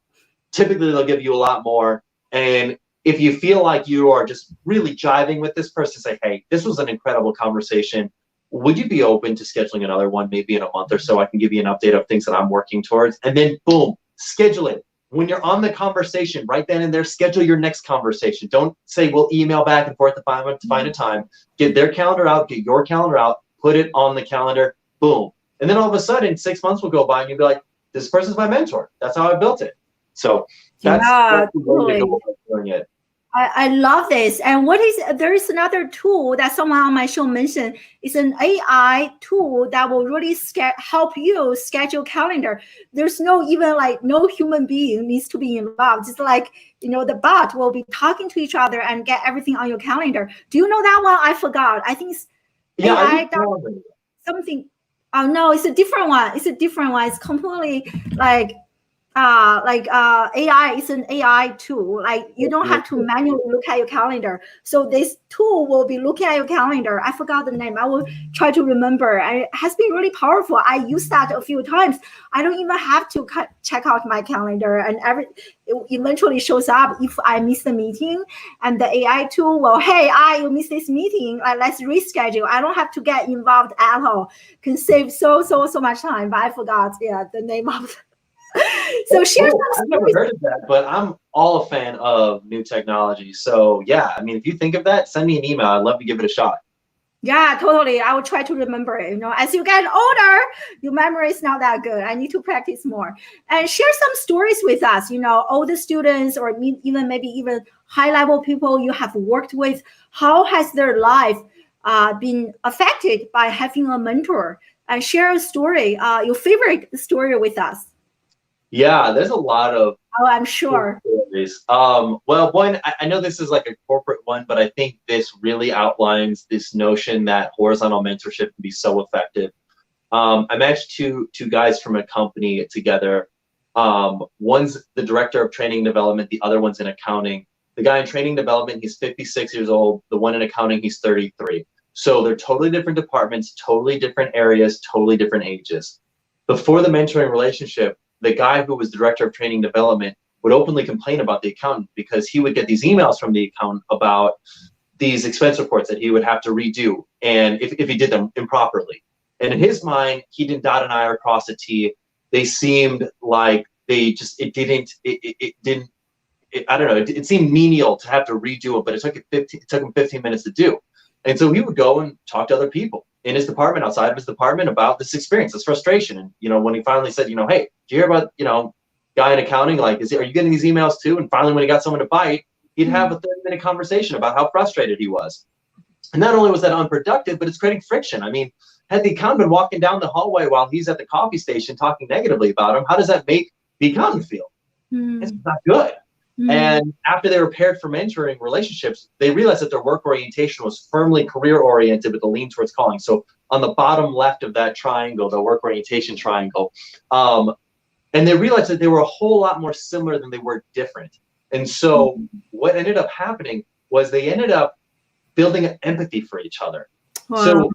[SPEAKER 2] typically they'll give you a lot more. And if you feel like you are just really jiving with this person, say, hey, this was an incredible conversation. Would you be open to scheduling another one, maybe in a month or so? I can give you an update of things that I'm working towards. And then boom, schedule it. When you're on the conversation, right then and there, schedule your next conversation. Don't say we'll email back and forth to find a time. Get their calendar out, get your calendar out, put it on the calendar, boom. And then all of a sudden, 6 months will go by and you'll be like, this person's my mentor. That's how I built it. So that's the way to go about doing it.
[SPEAKER 1] I love this. And there is another tool that someone on my show mentioned. It's an AI tool that will really help you schedule calendar. There's no human being needs to be involved. Just like, the bot will be talking to each other and get everything on your calendar. Do you know that one? I forgot. I think it's AI something. Oh no, it's a different one. It's completely AI is an AI tool. Like, you don't have to manually look at your calendar. So this tool will be looking at your calendar. I forgot the name. I will try to remember. And it has been really powerful. I used that a few times. I don't even have to check out my calendar, and it eventually shows up if I miss the meeting. And the AI tool will, hey, you missed this meeting. Let's reschedule. I don't have to get involved at all. Can save so much time. But I forgot the name of So share some stories.
[SPEAKER 2] I've never heard of that, but I'm all a fan of new technology. So yeah, I mean, if you think of that, send me an email. I'd love to give it a shot.
[SPEAKER 1] Yeah, totally. I will try to remember it. As you get older, your memory is not that good. I need to practice more. And share some stories with us, older students or even high-level people you have worked with. How has their life been affected by having a mentor? And share a story, your favorite story with us.
[SPEAKER 2] Yeah, there's a lot of.
[SPEAKER 1] Oh, I'm sure.
[SPEAKER 2] Stories. Well, one, I know this is like a corporate one, but I think this really outlines this notion that horizontal mentorship can be so effective. I matched two guys from a company together. One's the director of training and development. The other one's in accounting. The guy in training and development, he's 56 years old. The one in accounting, he's 33. So they're totally different departments, totally different areas, totally different ages. Before the mentoring relationship, the guy who was director of training development would openly complain about the accountant because he would get these emails from the accountant about these expense reports that he would have to redo, and if he did them improperly. And in his mind, he didn't dot an I or cross a T. They seemed like it seemed menial to have to redo it, but it took him 15 minutes to do. And so he would go and talk to other people in his department, outside of his department, about this experience, this frustration. And, when he finally said, hey, do you hear about, guy in accounting? Like, are you getting these emails too? And finally, when he got someone to bite, he'd have a 30-minute conversation about how frustrated he was. And not only was that unproductive, but it's creating friction. I mean, had the accountant been walking down the hallway while he's at the coffee station talking negatively about him, how does that make the accountant feel? It's not good. And after they were paired for mentoring relationships, they realized that their work orientation was firmly career oriented with a lean towards calling. So on the bottom left of that triangle, the work orientation triangle, and they realized that they were a whole lot more similar than they were different. And so what ended up happening was they ended up building an empathy for each other. Wow. So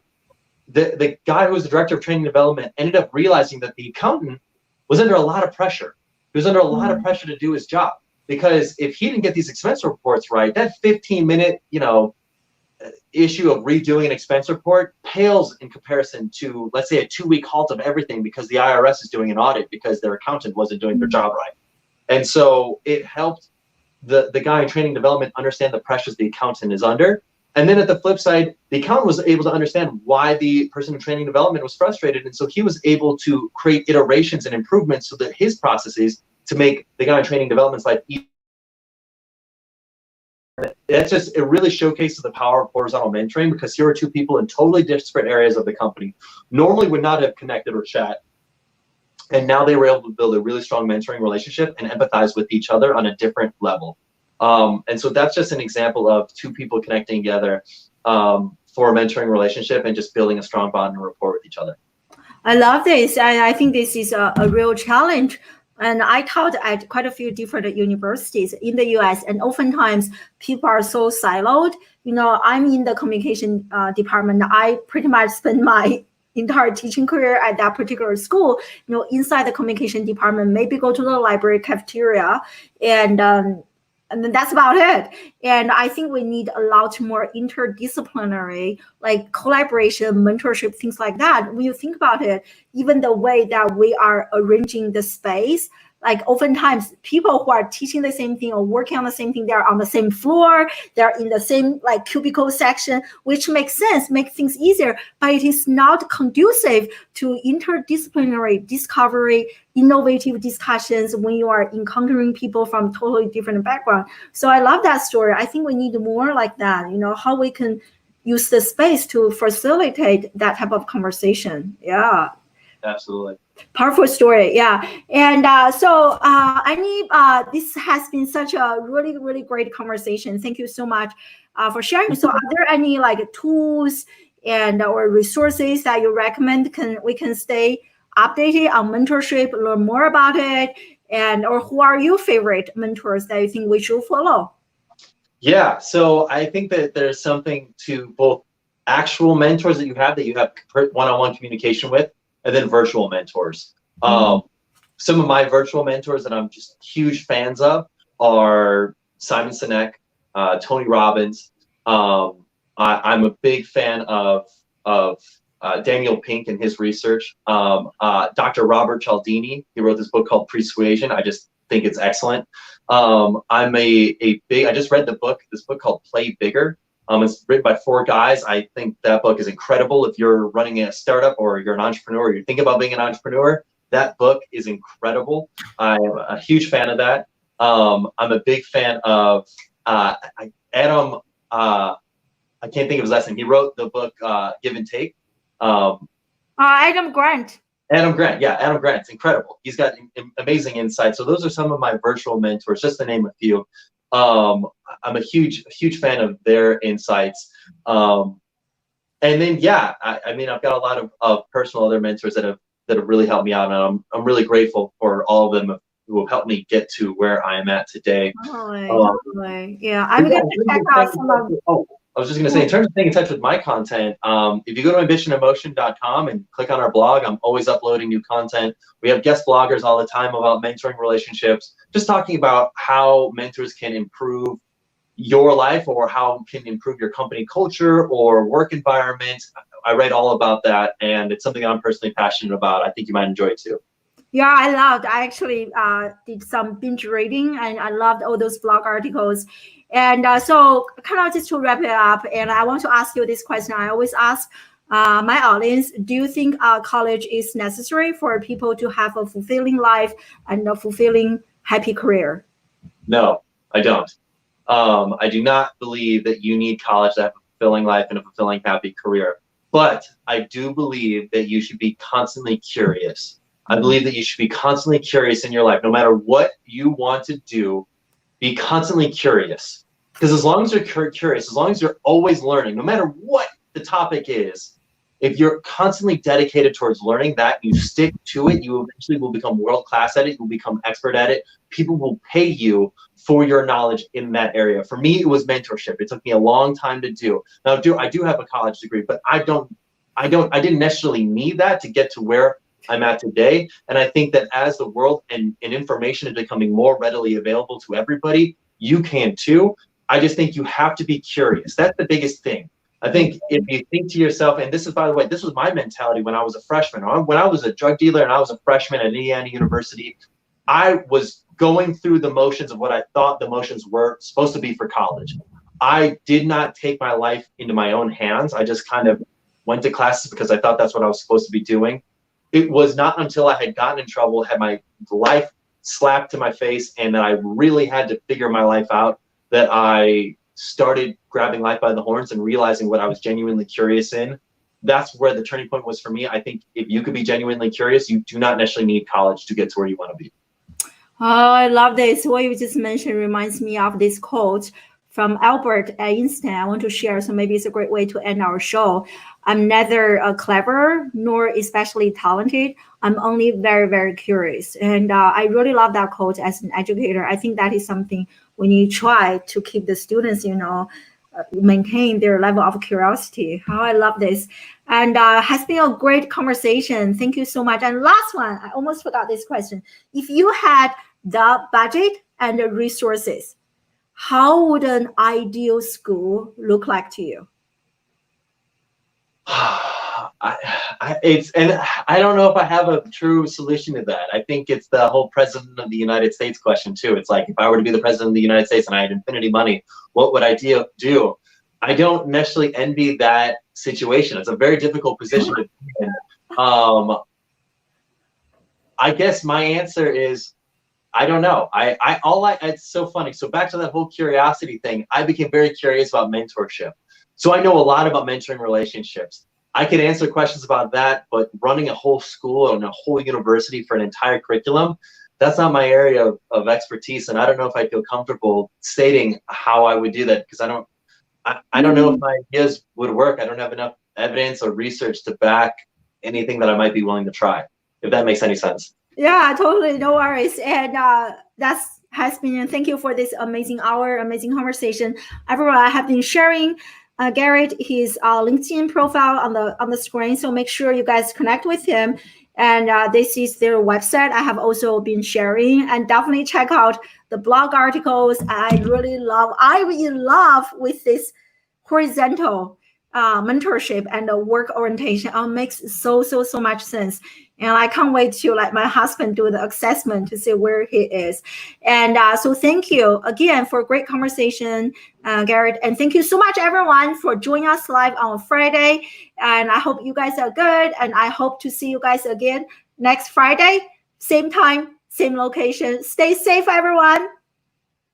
[SPEAKER 2] the guy who was the director of training and development ended up realizing that the accountant was under a lot of pressure. He was under a lot of pressure to do his job, because if he didn't get these expense reports right, that 15-minute, issue of redoing an expense report pales in comparison to, let's say, a 2-week halt of everything because the IRS is doing an audit because their accountant wasn't doing their job right. And so it helped the guy in training development understand the pressures the accountant is under. And then at the flip side, the accountant was able to understand why the person in training development was frustrated. And so he was able to create iterations and improvements so that his processes to make the guy in training development's life easier. It really showcases the power of horizontal mentoring, because here are two people in totally disparate areas of the company, normally would not have connected or chat. And now they were able to build a really strong mentoring relationship and empathize with each other on a different level. And so that's just an example of two people connecting together for a mentoring relationship and just building a strong bond and rapport with each other.
[SPEAKER 1] I love this. I think this is a real challenge. And I taught at quite a few different universities in the US, and oftentimes people are so siloed. I'm in the communication department. I pretty much spend my entire teaching career at that particular school, inside the communication department, maybe go to the library cafeteria, and then that's about it. And I think we need a lot more interdisciplinary, like collaboration, mentorship, things like that. When you think about it, even the way that we are arranging the space, like oftentimes people who are teaching the same thing or working on the same thing, they're on the same floor, they're in the same like cubicle section, which makes sense, make things easier, but it is not conducive to interdisciplinary discovery, innovative discussions when you are encountering people from totally different backgrounds. So I love that story. I think we need more like that, how we can use the space to facilitate that type of conversation. Yeah.
[SPEAKER 2] Absolutely.
[SPEAKER 1] Powerful story. Yeah. And so I need, this has been such a really, really great conversation. Thank you so much for sharing. So are there any like tools and or resources that you recommend we can stay updated on mentorship, learn more about it, and or who are your favorite mentors that you think we should follow?
[SPEAKER 2] Yeah. So I think that there's something to both actual mentors that you have one-on-one communication with, and then virtual mentors. Some of my virtual mentors that I'm just huge fans of are Simon Sinek, Tony Robbins. I'm a big fan of Daniel Pink and his research. Dr. Robert Cialdini, he wrote this book called Persuasion. I just think it's excellent. I just read this book called Play Bigger. It's written by 4 guys. I think that book is incredible. If you're running a startup or you're an entrepreneur, or you're thinking about being an entrepreneur, that book is incredible. I'm a huge fan of that. I'm a big fan of Adam. I can't think of his last name. He wrote the book Give and Take.
[SPEAKER 1] Adam Grant.
[SPEAKER 2] Adam Grant. Yeah, Adam Grant's incredible. He's got amazing insight. So those are some of my virtual mentors, just to name a few. I'm a huge fan of their insights. And then, yeah, I mean, I've got a lot of personal other mentors that have really helped me out, and I'm really grateful for all of them who have helped me get to where I am at today.
[SPEAKER 1] Totally. Yeah, I'm going to check out some of.
[SPEAKER 2] I was just going to say, in terms of staying in touch with my content, if you go to ambitioninmotion.com and click on our blog, I'm always uploading new content. We have guest bloggers all the time about mentoring relationships, just talking about how mentors can improve your life or how can improve your company culture or work environment. I write all about that, and it's something I'm personally passionate about. I think you might enjoy it too.
[SPEAKER 1] Yeah, I actually did some binge reading, and I loved all those blog articles. And so kind of just to wrap it up, and I want to ask you this question. I always ask my audience, do you think college is necessary for people to have a fulfilling life and a fulfilling, happy career?
[SPEAKER 2] No, I don't. I do not believe that you need college to have a fulfilling life and a fulfilling, happy career. But I do believe that you should be constantly curious. I believe that you should be constantly curious in your life. No matter what you want to do, be constantly curious. Because as long as you're curious, as long as you're always learning, no matter what the topic is, if you're constantly dedicated towards learning that, you stick to it, you eventually will become world-class at it, you'll become expert at it. People will pay you for your knowledge in that area. For me, it was mentorship. It took me a long time to do. Now, I do have a college degree, but I don't I didn't necessarily need that to get to where I'm at today. And I think that as the world and information is becoming more readily available to everybody, you can too. I just think you have to be curious. That's the biggest thing. I think if you think to yourself, and this is, by the way, this was my mentality when I was a freshman. When I was a drug dealer and I was a freshman at Indiana University, I was going through the motions of what I thought the motions were supposed to be for college. I did not take my life into my own hands. I just kind of went to classes because I thought that's what I was supposed to be doing. It was not until I had gotten in trouble, had my life slapped to my face, and that I really had to figure my life out, that I started grabbing life by the horns and realizing what I was genuinely curious in. That's where the turning point was for me. I think if you could be genuinely curious, you do not necessarily need college to get to where you want to be.
[SPEAKER 1] Oh, I love this. What you just mentioned reminds me of this quote from Albert Einstein. I want to share, so maybe it's a great way to end our show. I'm neither clever nor especially talented. I'm only very, very curious. And I really love that quote as an educator. I think that is something when you try to keep the students, maintain their level of curiosity. Oh, I love this. And has been a great conversation. Thank you so much. And last one, I almost forgot this question. If you had the budget and the resources, how would an ideal school look like to you?
[SPEAKER 2] I don't know if I have a true solution to that. I think it's the whole president of the United States question too. It's like, if I were to be the president of the United States and I had infinity money, what would I do? I don't necessarily envy that situation. It's a very difficult position to be in. I guess my answer is, I don't know. It's so funny. So back to that whole curiosity thing, I became very curious about mentorship. So I know a lot about mentoring relationships. I could answer questions about that, but running a whole school and a whole university for an entire curriculum, that's not my area of expertise. And I don't know if I feel comfortable stating how I would do that, because I don't know if my ideas would work. I don't have enough evidence or research to back anything that I might be willing to try, if that makes any sense.
[SPEAKER 1] Yeah, totally. No worries. And has been, thank you for this amazing hour, amazing conversation. Everyone, I have been sharing Garrett, his LinkedIn profile on the screen. So make sure you guys connect with him. And this is their website. I have also been sharing, and definitely check out the blog articles. I'm in love with this horizontal mentorship and the work orientation. It makes so much sense. And I can't wait to let my husband do the assessment to see where he is. And so thank you again for a great conversation, Garrett. And thank you so much, everyone, for joining us live on Friday. And I hope you guys are good. And I hope to see you guys again next Friday, same time, same location. Stay safe, everyone.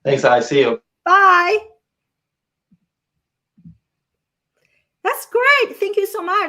[SPEAKER 2] Thanks, I see you.
[SPEAKER 1] Bye. That's great. Thank you so much.